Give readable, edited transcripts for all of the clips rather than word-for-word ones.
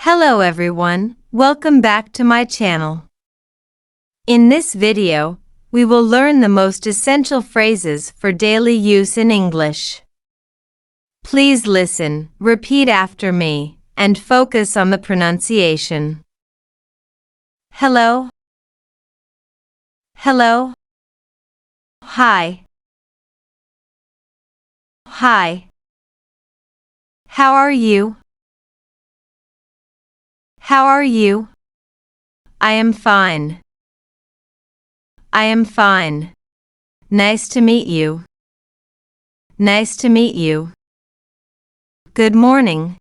Hello everyone, welcome back to my channel. In this video, we will learn the most essential phrases for daily use in English. Please listen, repeat after me, and focus on the pronunciation. Hello. Hello. Hi. Hi. How are you? How are you? I am fine. I am fine. Nice to meet you. Nice to meet you. Good morning.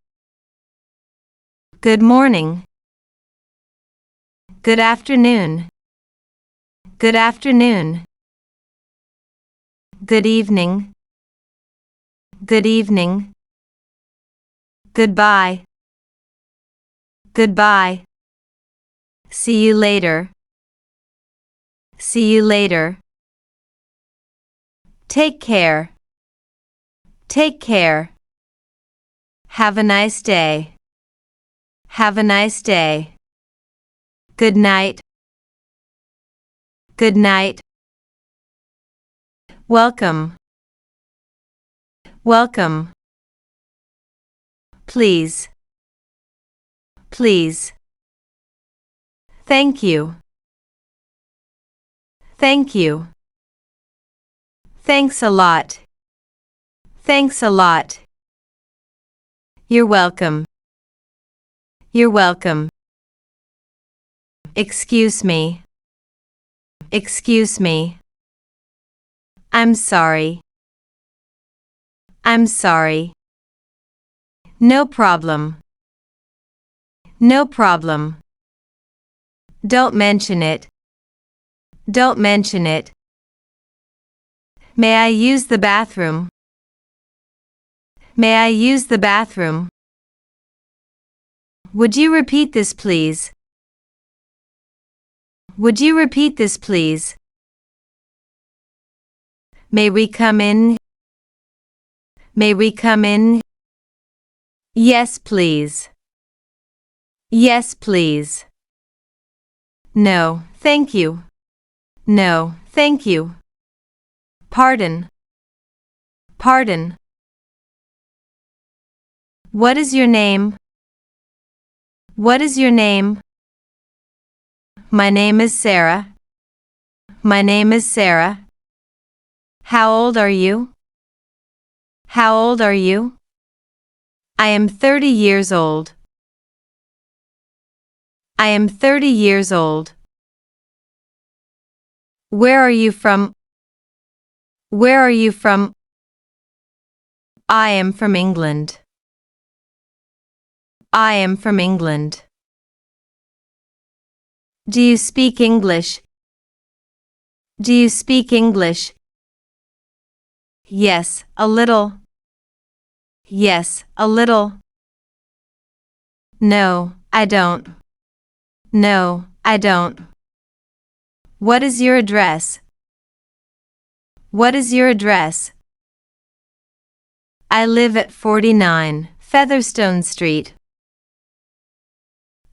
Good morning. Good afternoon. Good afternoon. Good evening. Good evening. Goodbye. Goodbye. See you later. See you later. Take care. Take care. Have a nice day. Have a nice day. Good night. Good night. Welcome. Welcome. Please. Please. Thank you. Thank you. Thanks a lot. Thanks a lot. You're welcome. You're welcome. Excuse me. Excuse me. I'm sorry. I'm sorry. No problem. No problem. Don't mention it. Don't mention it. May I use the bathroom? May I use the bathroom? Would you repeat this, please? Would you repeat this, please? May we come in? May we come in? Yes, please. Yes, please. No, thank you. No, thank you. Pardon. Pardon. What is your name? What is your name? My name is Sarah. My name is Sarah. How old are you? How old are you? I am 30 years old. I am 30 years old. Where are you from? Where are you from? I am from England. I am from England. Do you speak English? Do you speak English? Yes, a little. Yes, a little. No, I don't. No, I don't. What is your address? What is your address? I live at 49 Featherstone Street.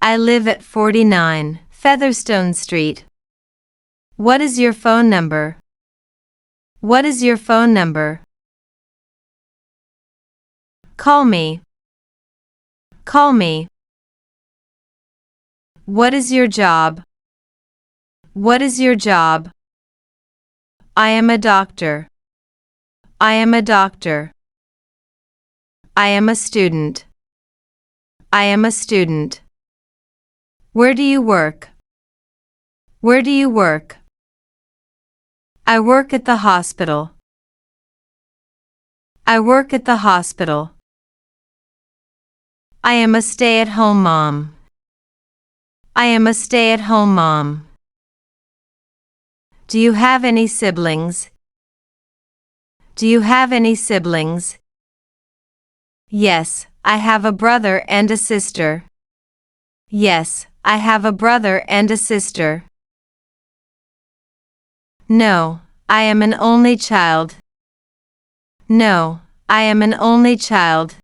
I live at 49 Featherstone Street. What is your phone number? What is your phone number? Call me. Call me. What is your job? What is your job? I am a doctor. I am a doctor. I am a student. I am a student. Where do you work? Where do you work? I work at the hospital. I work at the hospital. I am a stay-at-home mom. I am a stay-at-home mom. Do you have any siblings? Do you have any siblings? Yes, I have a brother and a sister. Yes, I have a brother and a sister. No, I am an only child. No, I am an only child.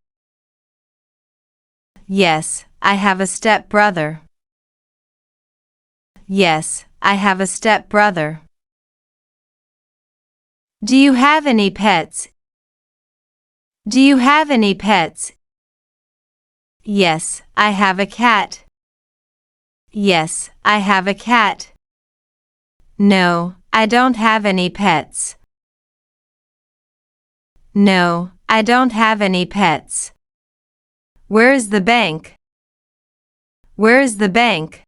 Yes, I have a step-brother. Yes, I have a step-brother. Do you have any pets? Do you have any pets? Yes, I have a cat. Yes, I have a cat. No, I don't have any pets. No, I don't have any pets. Where is the bank? Where is the bank?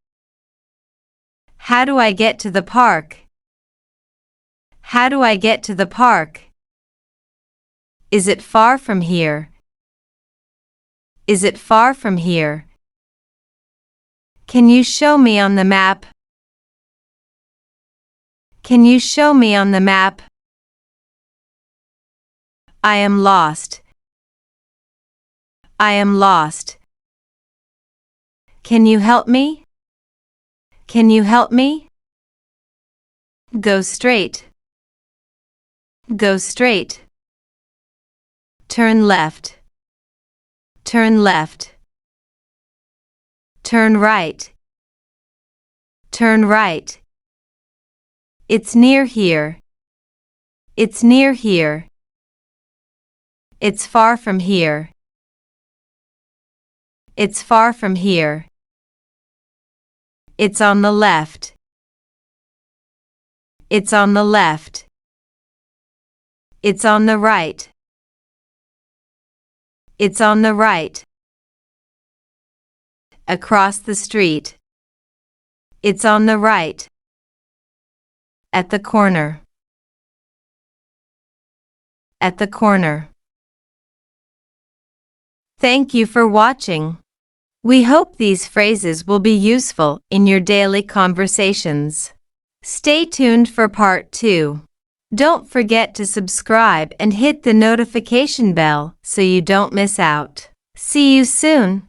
How do I get to the park? How do I get to the park? Is it far from here? Is it far from here? Can you show me on the map? Can you show me on the map? I am lost. I am lost. Can you help me? Can you help me? Go straight. Go straight. Turn left. Turn left. Turn right. Turn right. It's near here. It's near here. It's far from here. It's far from here. It's on the left. It's on the left. It's on the right. It's on the right. Across the street. It's on the right. At the corner. At the corner. Thank you for watching. We hope these phrases will be useful in your daily conversations. Stay tuned for part 2. Don't forget to subscribe and hit the notification bell so you don't miss out. See you soon.